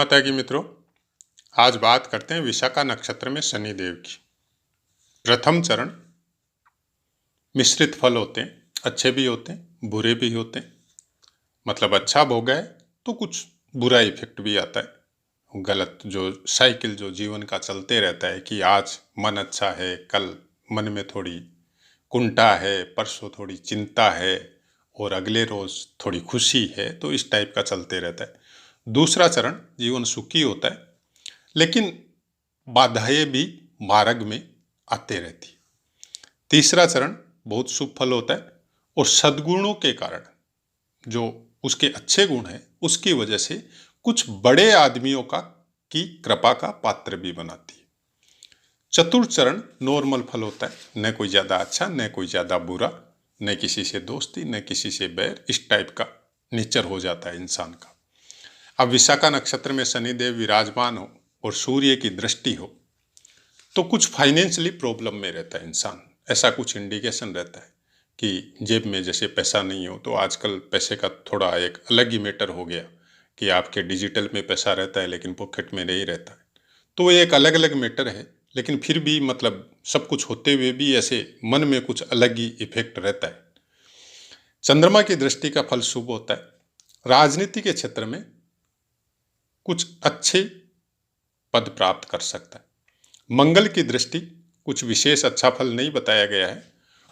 माता की मित्रों, आज बात करते हैं विशाखा नक्षत्र में शनिदेव की। प्रथम चरण मिश्रित फल होते हैं, अच्छे भी होते हैं, बुरे भी होते हैं। मतलब अच्छा भोग है तो कुछ बुरा इफेक्ट भी आता है। गलत जो साइकिल जो जीवन का चलते रहता है कि आज मन अच्छा है, कल मन में थोड़ी कुंठा है, परसों थोड़ी चिंता है और अगले रोज थोड़ी खुशी है, तो इस टाइप का चलते रहता है। दूसरा चरण जीवन सुखी होता है, लेकिन बाधाएं भी मार्ग में आते रहती। तीसरा चरण बहुत शुभ फल होता है और सद्गुणों के कारण जो उसके अच्छे गुण हैं उसकी वजह से कुछ बड़े आदमियों का की कृपा का पात्र भी बनाती है। चतुर्थ चरण नॉर्मल फल होता है, न कोई ज्यादा अच्छा न कोई ज्यादा बुरा, न किसी से दोस्ती न किसी से बैर, इस टाइप का नेचर हो जाता है इंसान का। अब विशाखा नक्षत्र में शनिदेव विराजमान हो और सूर्य की दृष्टि हो तो कुछ फाइनेंशियली प्रॉब्लम में रहता है इंसान। ऐसा कुछ इंडिकेशन रहता है कि जेब में जैसे पैसा नहीं हो, तो आजकल पैसे का थोड़ा एक अलग ही मैटर हो गया कि आपके डिजिटल में पैसा रहता है लेकिन पॉकेट में नहीं रहता है। तो ये एक अलग अलग मैटर है, लेकिन फिर भी मतलब सब कुछ होते हुए भी ऐसे मन में कुछ अलग ही इफेक्ट रहता है। चंद्रमा की दृष्टि का फल शुभ होता है। राजनीति के क्षेत्र में कुछ अच्छे पद प्राप्त कर सकता है। मंगल की दृष्टि कुछ विशेष अच्छा फल नहीं बताया गया है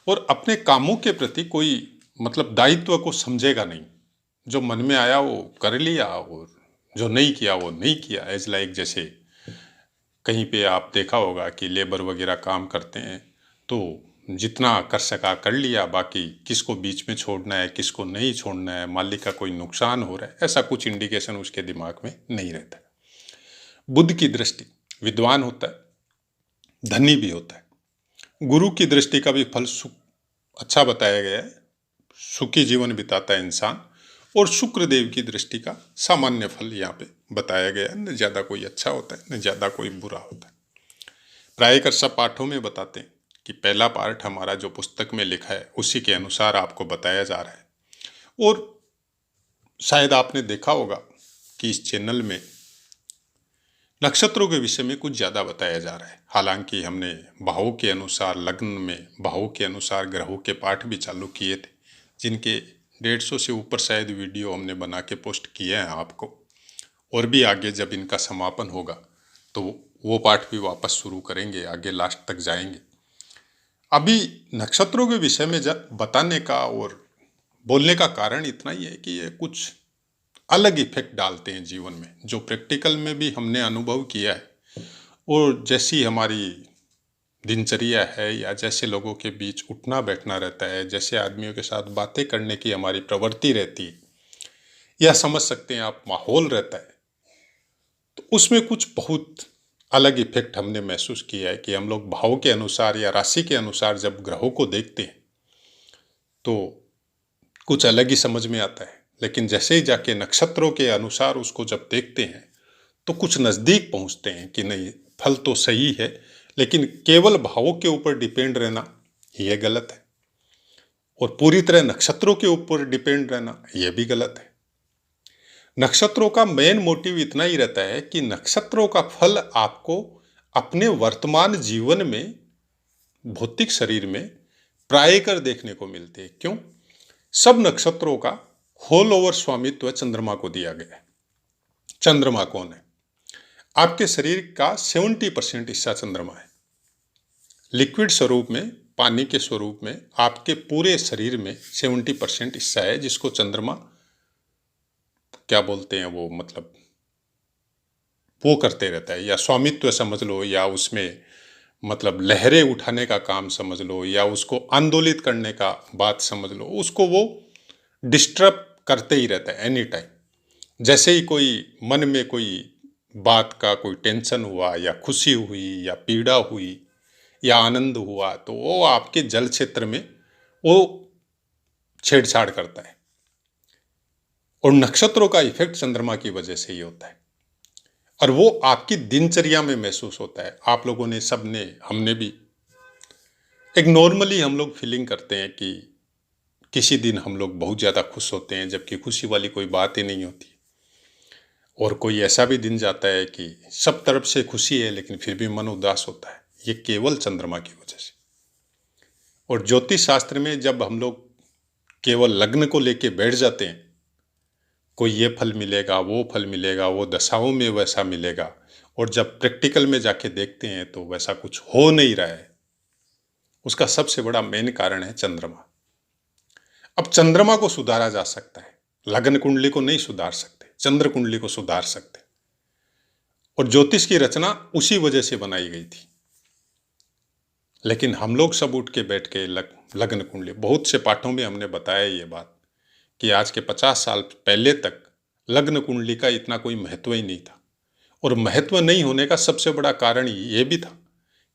और अपने कामों के प्रति कोई मतलब दायित्व को समझेगा नहीं। जो मन में आया वो कर लिया और जो नहीं किया वो नहीं किया। एज लाइक जैसे कहीं पे आप देखा होगा कि लेबर वगैरह काम करते हैं तो जितना कर सका कर लिया, बाकी किसको बीच में छोड़ना है किसको नहीं छोड़ना है, मालिक का कोई नुकसान हो रहा है, ऐसा कुछ इंडिकेशन उसके दिमाग में नहीं रहता। बुध की दृष्टि विद्वान होता है, धनी भी होता है। गुरु की दृष्टि का भी फल अच्छा बताया गया है, सुखी जीवन बिताता है इंसान। और शुक्र देव की दृष्टि का सामान्य फल यहाँ पे बताया गया है, न ज़्यादा कोई अच्छा होता है न ज़्यादा कोई बुरा होता है। प्रायकर सब पाठों में बताते हैं कि पहला पार्ट हमारा जो पुस्तक में लिखा है उसी के अनुसार आपको बताया जा रहा है। और शायद आपने देखा होगा कि इस चैनल में नक्षत्रों के विषय में कुछ ज़्यादा बताया जा रहा है। हालांकि हमने भावों के अनुसार लग्न में भावों के अनुसार ग्रहों के पाठ भी चालू किए थे, जिनके 150 से ऊपर शायद वीडियो हमने बना के पोस्ट किए हैं आपको। और भी आगे जब इनका समापन होगा तो वो पाठ भी वापस शुरू करेंगे, आगे लास्ट तक जाएंगे। अभी नक्षत्रों के विषय में बताने का और बोलने का कारण इतना ही है कि ये कुछ अलग इफेक्ट डालते हैं जीवन में, जो प्रैक्टिकल में भी हमने अनुभव किया है। और जैसी हमारी दिनचर्या है या जैसे लोगों के बीच उठना बैठना रहता है, जैसे आदमियों के साथ बातें करने की हमारी प्रवृत्ति रहती है, या समझ सकते हैं आप माहौल रहता है, तो उसमें कुछ बहुत अलग इफेक्ट हमने महसूस किया है कि हम लोग भाव के अनुसार या राशि के अनुसार जब ग्रहों को देखते हैं तो कुछ अलग ही समझ में आता है। लेकिन जैसे ही जाके नक्षत्रों के अनुसार उसको जब देखते हैं तो कुछ नज़दीक पहुंचते हैं कि नहीं, फल तो सही है, लेकिन केवल भावों के ऊपर डिपेंड रहना यह गलत है और पूरी तरह नक्षत्रों के ऊपर डिपेंड रहना यह भी गलत है। नक्षत्रों का मेन मोटिव इतना ही रहता है कि नक्षत्रों का फल आपको अपने वर्तमान जीवन में भौतिक शरीर में प्रायकर देखने को मिलते हैं। क्यों? सब नक्षत्रों का होल ओवर स्वामित्व चंद्रमा को दिया गया है। चंद्रमा कौन है? आपके शरीर का 70% हिस्सा चंद्रमा है। लिक्विड स्वरूप में, पानी के स्वरूप में आपके पूरे शरीर में 70% हिस्सा है, जिसको चंद्रमा क्या बोलते हैं, वो मतलब वो करते रहता है, या स्वामित्व समझ लो, या उसमें मतलब लहरें उठाने का काम समझ लो, या उसको आंदोलित करने का बात समझ लो, उसको वो डिस्टर्ब करते ही रहता है एनी टाइम। जैसे ही कोई मन में कोई बात का कोई टेंशन हुआ या खुशी हुई या पीड़ा हुई या आनंद हुआ, तो वो आपके जल क्षेत्र में वो छेड़छाड़ करता है। और नक्षत्रों का इफेक्ट चंद्रमा की वजह से ही होता है और वो आपकी दिनचर्या में महसूस होता है। आप लोगों ने, सबने, हमने भी एक नॉर्मली हम लोग फीलिंग करते हैं कि किसी दिन हम लोग बहुत ज़्यादा खुश होते हैं, जबकि खुशी वाली कोई बात ही नहीं होती। और कोई ऐसा भी दिन जाता है कि सब तरफ से खुशी है लेकिन फिर भी मन उदास होता है, ये केवल चंद्रमा की वजह से। और ज्योतिष शास्त्र में जब हम लोग केवल लग्न को लेके बैठ जाते हैं, कोई ये फल मिलेगा, वो फल मिलेगा, वो दशाओं में वैसा मिलेगा, और जब प्रैक्टिकल में जाके देखते हैं तो वैसा कुछ हो नहीं रहा है, उसका सबसे बड़ा मेन कारण है चंद्रमा। अब चंद्रमा को सुधारा जा सकता है, लग्न कुंडली को नहीं सुधार सकते, चंद्र कुंडली को सुधार सकते। और ज्योतिष की रचना उसी वजह से बनाई गई थी। लेकिन हम लोग सब उठ के बैठ के लग्न कुंडली, बहुत से पाठों में हमने बताया ये बात कि आज के 50 साल पहले तक लग्न कुंडली का इतना कोई महत्व ही नहीं था। और महत्व नहीं होने का सबसे बड़ा कारण ये भी था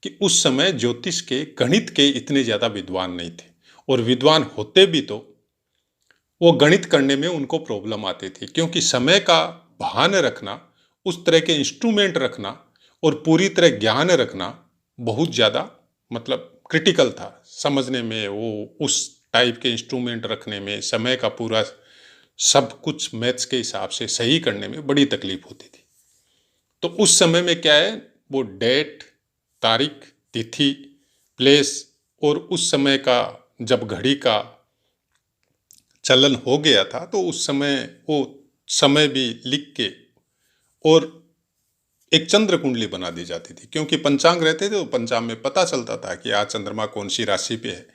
कि उस समय ज्योतिष के, गणित के इतने ज़्यादा विद्वान नहीं थे, और विद्वान होते भी तो वो गणित करने में उनको प्रॉब्लम आती थी, क्योंकि समय का भान रखना, उस तरह के इंस्ट्रूमेंट रखना और पूरी तरह ज्ञान रखना बहुत ज़्यादा मतलब क्रिटिकल था समझने में। वो उस टाइप के इंस्ट्रूमेंट रखने में, समय का पूरा सब कुछ मैथ्स के हिसाब से सही करने में बड़ी तकलीफ होती थी। तो उस समय में क्या है, वो डेट, तारीख, तिथि, प्लेस, और उस समय का जब घड़ी का चलन हो गया था तो उस समय वो समय भी लिख के और एक चंद्र कुंडली बना दी जाती थी, क्योंकि पंचांग रहते थे तो पंचांग में पता चलता था कि आज चंद्रमा कौन सी राशि पे है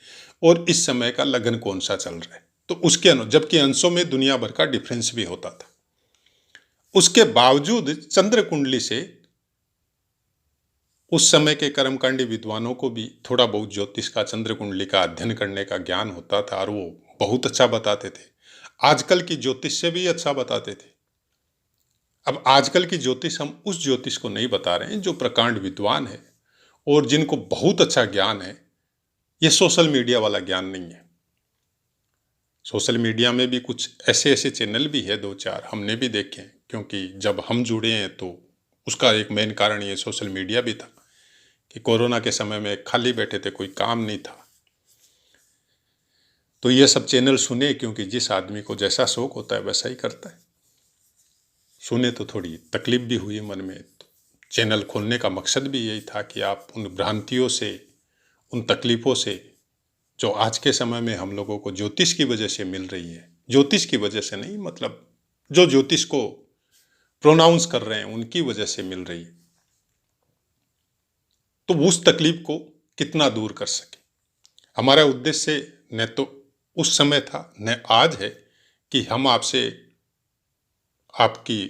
और इस समय का लगन कौन सा चल रहा है। तो उसके जबकि अंशों में दुनिया भर का डिफरेंस भी होता था, उसके बावजूद चंद्र कुंडली से उस समय के कर्मकांडी विद्वानों को भी थोड़ा बहुत ज्योतिष का, चंद्र कुंडली का अध्ययन करने का ज्ञान होता था, और वो बहुत अच्छा बताते थे। आजकल की ज्योतिष से भी अच्छा बताते थे। अब आजकल की ज्योतिष, हम उस ज्योतिष को नहीं बता रहे हैं जो प्रकांड विद्वान है और जिनको बहुत अच्छा ज्ञान है। ये सोशल मीडिया वाला ज्ञान नहीं है। सोशल मीडिया में भी कुछ ऐसे ऐसे चैनल भी है, 2-4 हमने भी देखे हैं, क्योंकि जब हम जुड़े हैं तो उसका एक मेन कारण ये सोशल मीडिया भी था कि कोरोना के समय में खाली बैठे थे, कोई काम नहीं था, तो ये सब चैनल सुने, क्योंकि जिस आदमी को जैसा शौक होता है वैसा ही करता है। सुने तो थोड़ी तकलीफ भी हुई मन में। तो चैनल खोलने का मकसद भी यही था कि आप उन भ्रांतियों से, उन तकलीफ़ों से जो आज के समय में हम लोगों को ज्योतिष की वजह से मिल रही है, ज्योतिष की वजह से नहीं, मतलब जो ज्योतिष को प्रोनाउंस कर रहे हैं उनकी वजह से मिल रही है, तो उस तकलीफ को कितना दूर कर सके। हमारा उद्देश्य न तो उस समय था न आज है कि हम आपसे आपकी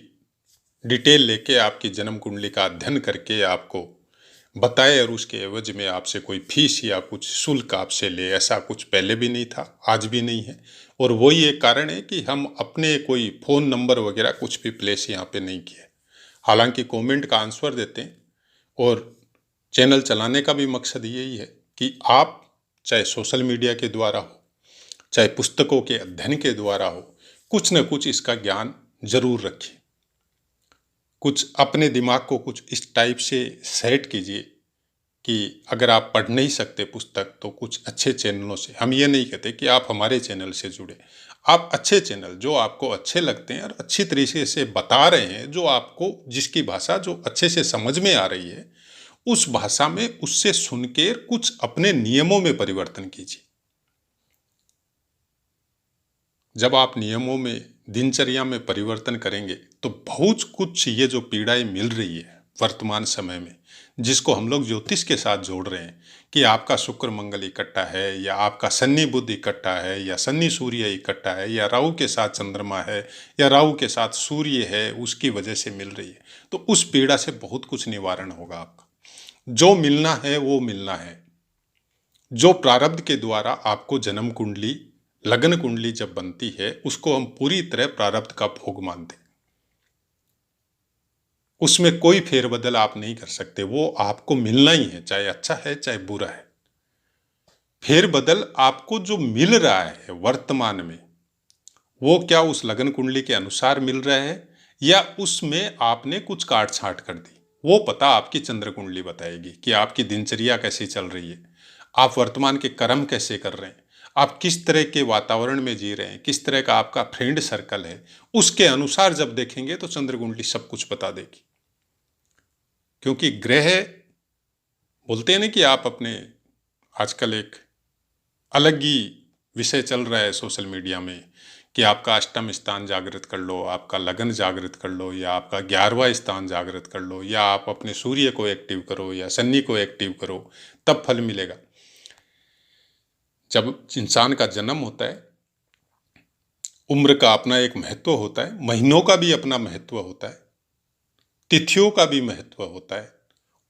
डिटेल लेके, आपकी जन्म कुंडली का अध्ययन करके आपको बताए और उसके एवज में आपसे कोई फीस या कुछ शुल्क आपसे ले। ऐसा कुछ पहले भी नहीं था, आज भी नहीं है। और वही एक कारण है कि हम अपने कोई फ़ोन नंबर वगैरह कुछ भी प्लेस यहाँ पे नहीं किए। हालांकि कमेंट का आंसर देते हैं, और चैनल चलाने का भी मकसद यही है कि आप चाहे सोशल मीडिया के द्वारा हो, चाहे पुस्तकों के अध्ययन के द्वारा हो, कुछ न कुछ इसका ज्ञान जरूर रखिए। कुछ अपने दिमाग को कुछ इस टाइप से सेट कीजिए कि अगर आप पढ़ नहीं सकते पुस्तक तो कुछ अच्छे चैनलों से, हम ये नहीं कहते कि आप हमारे चैनल से जुड़े, आप अच्छे चैनल जो आपको अच्छे लगते हैं और अच्छी तरीके से बता रहे हैं, जो आपको, जिसकी भाषा जो अच्छे से समझ में आ रही है, उस भाषा में उससे सुनकर कुछ अपने नियमों में परिवर्तन कीजिए। जब आप नियमों में, दिनचर्या में परिवर्तन करेंगे तो बहुत कुछ ये जो पीड़ाएं मिल रही है वर्तमान समय में, जिसको हम लोग ज्योतिष के साथ जोड़ रहे हैं कि आपका शुक्र मंगल इकट्ठा है, या आपका शनि बुध इकट्ठा है, या शनि सूर्य इकट्ठा है, या राहु के साथ चंद्रमा है, या राहु के साथ सूर्य है, उसकी वजह से मिल रही है, तो उस पीड़ा से बहुत कुछ निवारण होगा आपका। जो मिलना है वो मिलना है। जो प्रारब्ध के द्वारा आपको जन्म कुंडली, लगन कुंडली जब बनती है, उसको हम पूरी तरह प्रारब्ध का भोग मानते हैं। उसमें कोई फेरबदल आप नहीं कर सकते, वो आपको मिलना ही है, चाहे अच्छा है चाहे बुरा है। फेरबदल आपको जो मिल रहा है वर्तमान में, वो क्या उस लगन कुंडली के अनुसार मिल रहा है, या उसमें आपने कुछ काट छांट कर दी, वो पता आपकी चंद्र कुंडली बताएगी कि आपकी दिनचर्या कैसी चल रही है, आप वर्तमान के कर्म कैसे कर रहे हैं, आप किस तरह के वातावरण में जी रहे हैं, किस तरह का आपका फ्रेंड सर्कल है, उसके अनुसार जब देखेंगे तो चंद्र कुंडली सब कुछ बता देगी। क्योंकि ग्रह बोलते हैं ना कि आप अपने, आजकल एक अलग ही विषय चल रहा है सोशल मीडिया में कि आपका अष्टम स्थान जागृत कर लो, आपका लगन जागृत कर लो, या आपका 11वां स्थान जागृत कर लो, या आप अपने सूर्य को एक्टिव करो या शनि को एक्टिव करो, तब फल मिलेगा। जब इंसान का जन्म होता है, उम्र का अपना एक महत्व होता है, महीनों का भी अपना महत्व होता है, तिथियों का भी महत्व होता है।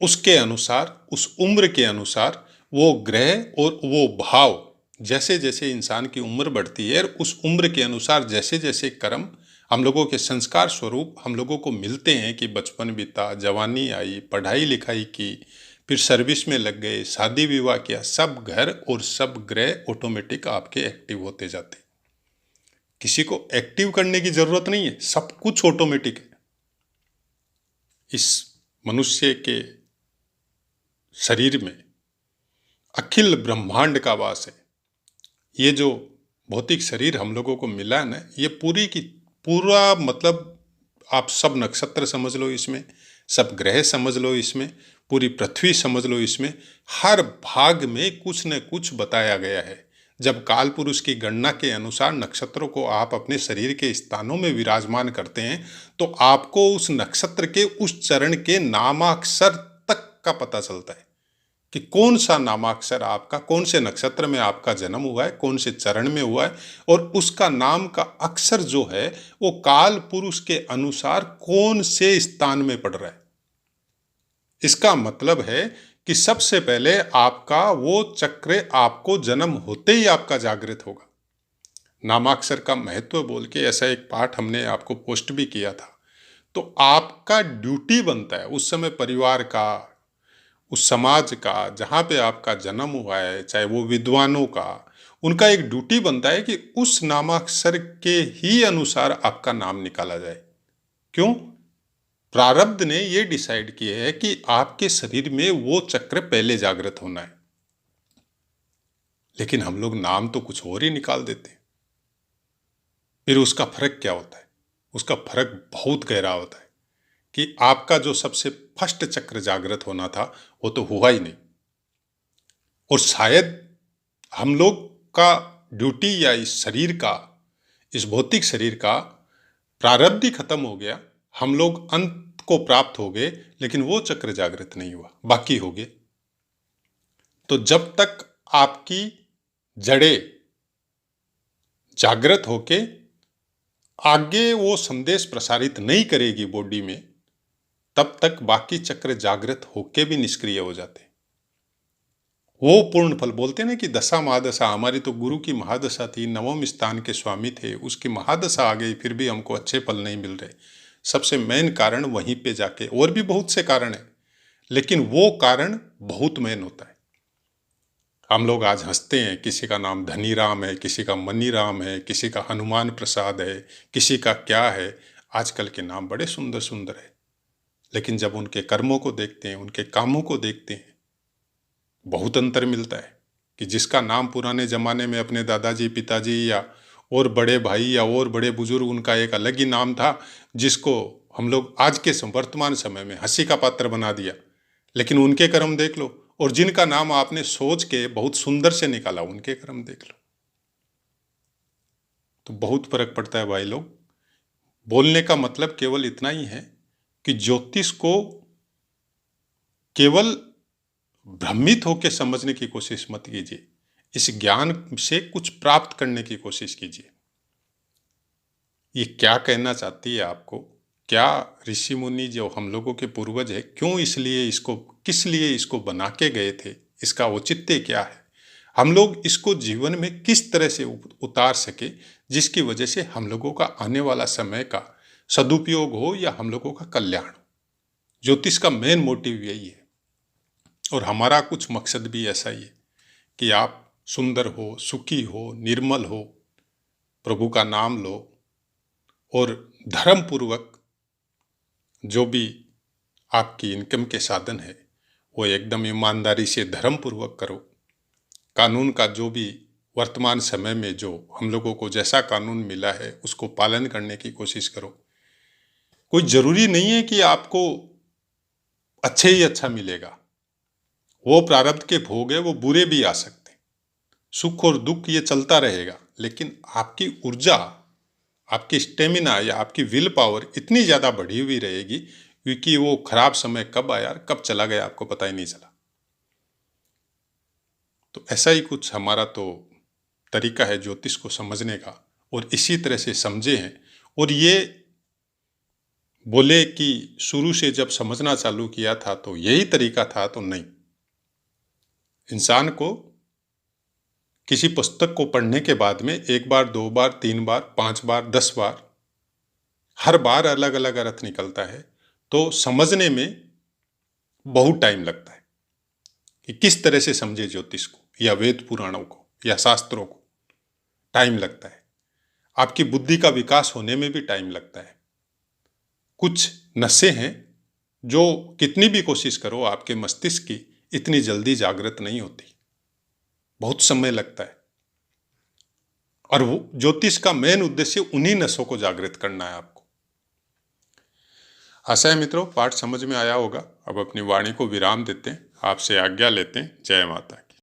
उसके अनुसार, उस उम्र के अनुसार वो ग्रह और वो भाव, जैसे जैसे इंसान की उम्र बढ़ती है, उस उम्र के अनुसार जैसे जैसे कर्म हम लोगों के संस्कार स्वरूप हम लोगों को मिलते हैं कि बचपन बीता, जवानी आई, पढ़ाई लिखाई की, फिर सर्विस में लग गए, शादी विवाह किया, सब घर और सब ग्रह ऑटोमेटिक आपके एक्टिव होते जाते हैं। किसी को एक्टिव करने की जरूरत नहीं है, सब कुछ ऑटोमेटिक है। इस मनुष्य के शरीर में अखिल ब्रह्मांड का वास है। ये जो भौतिक शरीर हम लोगों को मिला है ना, ये पूरी की पूरा, मतलब आप सब नक्षत्र समझ लो इसमें, सब ग्रह समझ लो इसमें, पूरी पृथ्वी समझ लो इसमें, हर भाग में कुछ न कुछ बताया गया है। जब काल पुरुष की गणना के अनुसार नक्षत्रों को आप अपने शरीर के स्थानों में विराजमान करते हैं, तो आपको उस नक्षत्र के उस चरण के नामाक्षर तक का पता चलता है कि कौन सा नामाक्षर आपका, कौन से नक्षत्र में आपका जन्म हुआ है, कौन से चरण में हुआ है, और उसका नाम का अक्षर जो है वो काल पुरुष के अनुसार कौन से स्थान में पड़ रहा है। इसका मतलब है कि सबसे पहले आपका वो चक्र आपको जन्म होते ही आपका जागृत होगा। नामाक्षर का महत्व बोल के ऐसा एक पाठ हमने आपको पोस्ट भी किया था। तो आपका ड्यूटी बनता है उस समय परिवार का, उस समाज का जहाँ पे आपका जन्म हुआ है, चाहे वो विद्वानों का, उनका एक ड्यूटी बनता है कि उस नामाक्षर के ही अनुसार आपका नाम निकाला जाए। क्यों? प्रारब्ध ने ये डिसाइड किया है कि आपके शरीर में वो चक्र पहले जागृत होना है। लेकिन हम लोग नाम तो कुछ और ही निकाल देते हैं। फिर उसका फर्क क्या होता है? उसका फर्क बहुत गहरा होता है कि आपका जो सबसे फर्स्ट चक्र जागृत होना था वो तो हुआ ही नहीं, और शायद हम लोग का ड्यूटी या इस शरीर का, इस भौतिक शरीर का प्रारब्ध ही खत्म हो गया, हम लोग अंत को प्राप्त हो गए, लेकिन वो चक्र जागृत नहीं हुआ, बाकी हो गए। तो जब तक आपकी जड़ें जागृत होके आगे वो संदेश प्रसारित नहीं करेगी बॉडी में, तब तक बाकी चक्र जागृत होके भी निष्क्रिय हो जाते। वो पूर्ण फल बोलते हैं ना कि दशा महादशा, हमारी तो गुरु की महादशा थी, नवम स्थान के स्वामी थे, उसकी महादशा आ गई, फिर भी हमको अच्छे फल नहीं मिल रहे। सबसे मेन कारण वहीं पे जाके, और भी बहुत से कारण है, लेकिन वो कारण बहुत मेन होता है। हम लोग आज हंसते हैं, किसी का नाम धनी राम है, किसी का मनी राम है, किसी का हनुमान प्रसाद है, किसी का क्या है। आजकल के नाम बड़े सुंदर सुंदर है, लेकिन जब उनके कर्मों को देखते हैं, उनके कामों को देखते हैं, बहुत अंतर मिलता है। कि जिसका नाम पुराने ज़माने में अपने दादाजी, पिताजी या और बड़े भाई या और बड़े बुजुर्ग, उनका एक अलग ही नाम था, जिसको हम लोग आज के वर्तमान समय में हंसी का पात्र बना दिया। लेकिन उनके कर्म देख लो, और जिनका नाम आपने सोच के बहुत सुंदर से निकाला, उनके कर्म देख लो। तो बहुत फर्क पड़ता है भाई लोग। बोलने का मतलब केवल इतना ही है कि ज्योतिष को केवल भ्रमित होकर समझने की कोशिश मत कीजिए, इस ज्ञान से कुछ प्राप्त करने की कोशिश कीजिए। ये क्या कहना चाहती है आपको, क्या ऋषि मुनि जो हम लोगों के पूर्वज है, क्यों इसलिए इसको, किस लिए इसको बना के गए थे, इसका औचित्य क्या है, हम लोग इसको जीवन में किस तरह से उतार सके, जिसकी वजह से हम लोगों का आने वाला समय का सदुपयोग हो या हम लोगों का कल्याण हो। ज्योतिष का मेन मोटिव यही है, और हमारा कुछ मकसद भी ऐसा ही है कि आप सुंदर हो, सुखी हो, निर्मल हो, प्रभु का नाम लो, और धर्म पूर्वक जो भी आपकी इनकम के साधन है वो एकदम ईमानदारी से धर्म पूर्वक करो। कानून का जो भी वर्तमान समय में जो हम लोगों को जैसा कानून मिला है उसको पालन करने की कोशिश करो। कोई जरूरी नहीं है कि आपको अच्छे ही अच्छा मिलेगा। वो प्रारब्ध के भोग है, वो बुरे भी आ सकते हैं। सुख और दुख ये चलता रहेगा, लेकिन आपकी ऊर्जा, आपकी स्टेमिना या आपकी विल पावर इतनी ज़्यादा बढ़ी हुई रहेगी क्योंकि वो खराब समय कब आया कब चला गया आपको पता ही नहीं चला। तो ऐसा ही कुछ हमारा तो तरीका है ज्योतिष को समझने का, और इसी तरह से समझे हैं। और ये बोले कि शुरू से जब समझना चालू किया था तो यही तरीका था, तो नहीं। इंसान को किसी पुस्तक को पढ़ने के बाद में 1 बार, 2 बार, 3 बार, 5 बार, 10 बार, हर बार अलग अलग अर्थ निकलता है, तो समझने में बहुत टाइम लगता है कि किस तरह से समझे ज्योतिष को या वेद पुराणों को या शास्त्रों को। टाइम लगता है। आपकी बुद्धि का विकास होने में भी टाइम लगता है। कुछ नसें हैं जो कितनी भी कोशिश करो आपके मस्तिष्क की इतनी जल्दी जागृत नहीं होती, बहुत समय लगता है। और वो ज्योतिष का मेन उद्देश्य उन्हीं नसों को जागृत करना है आपको। आशा है मित्रों पाठ समझ में आया होगा। अब अपनी वाणी को विराम देते हैं, आपसे आज्ञा लेते हैं। जय माता।